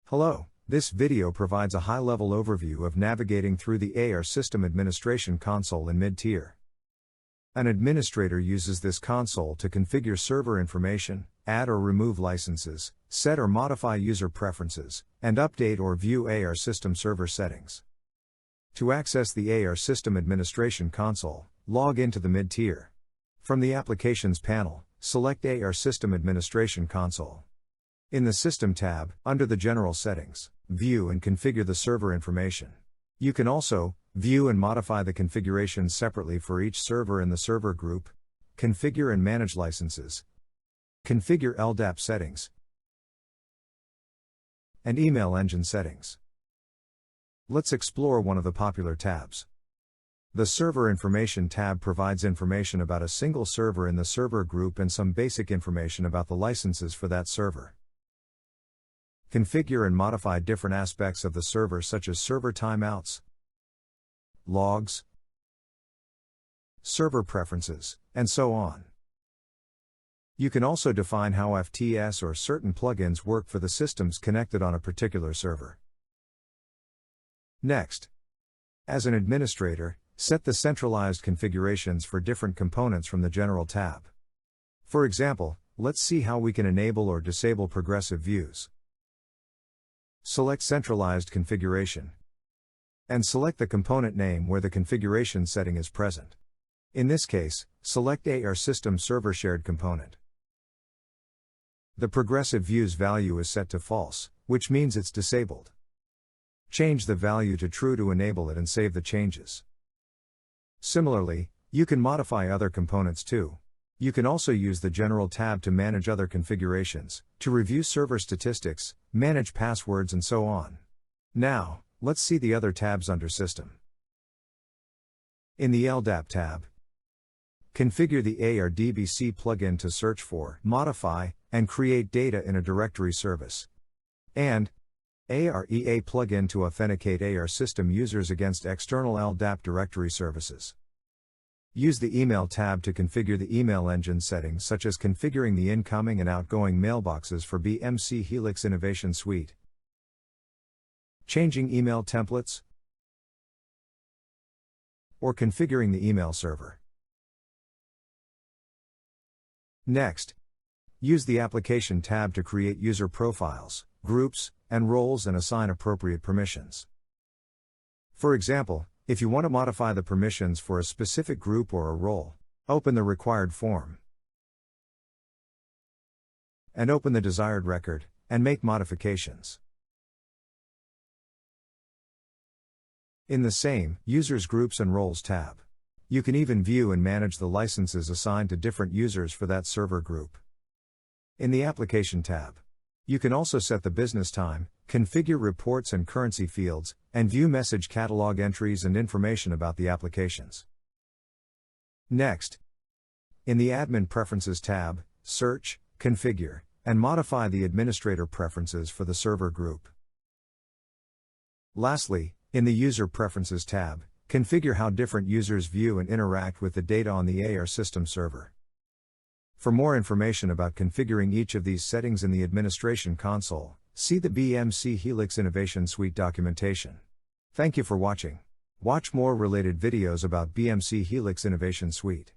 Hello, this video provides a high-level overview of navigating through the AR System Administration console in mid-tier. An administrator uses this console to configure server information, add or remove licenses, set or modify user preferences, and update or view AR System server settings. To access the AR System Administration console, log into the mid-tier. From the Applications panel, select AR System Administration console. In the System tab, under the General Settings, view and configure the server information. You can also view and modify the configurations separately for each server in the server group, configure and manage licenses, configure LDAP settings, and email engine settings. Let's explore one of the popular tabs. The Server Information tab provides information about a single server in the server group and some basic information about the licenses for that server. Configure and modify different aspects of the server such as server timeouts, logs, server preferences, and so on. You can also define how FTS or certain plugins work for the systems connected on a particular server. Next, as an administrator, set the centralized configurations for different components from the General tab. For example, let's see how we can enable or disable progressive views. Select Centralized Configuration. And select the component name where the configuration setting is present. In this case, select AR System Server Shared Component. The progressive views value is set to false, which means it's disabled. Change the value to true to enable it and save the changes. Similarly, you can modify other components too. You can also use the General tab to manage other configurations, to review server statistics, manage passwords and so on. Now, let's see the other tabs under System. In the LDAP tab, configure the ARDBC plugin to search for, modify, and create data in a directory service. And AREA plugin to authenticate AR system users against external LDAP directory services. Use the Email tab to configure the email engine settings such as configuring the incoming and outgoing mailboxes for BMC Helix Innovation Suite, changing email templates, or configuring the email server. Next, use the Application tab to create user profiles, groups, and roles and assign appropriate permissions. For example, if you want to modify the permissions for a specific group or a role, open the required form and open the desired record, and make modifications. In the same Users Groups and Roles tab, you can even view and manage the licenses assigned to different users for that server group. In the Application tab, you can also set the business time, configure reports and currency fields, and view message catalog entries and information about the applications. Next, in the Admin Preferences tab, search, configure, and modify the administrator preferences for the server group. Lastly, in the User Preferences tab, configure how different users view and interact with the data on the AR system server. For more information about configuring each of these settings in the administration console, see the BMC Helix Innovation Suite documentation. Thank you for watching. Watch more related videos about BMC Helix Innovation Suite.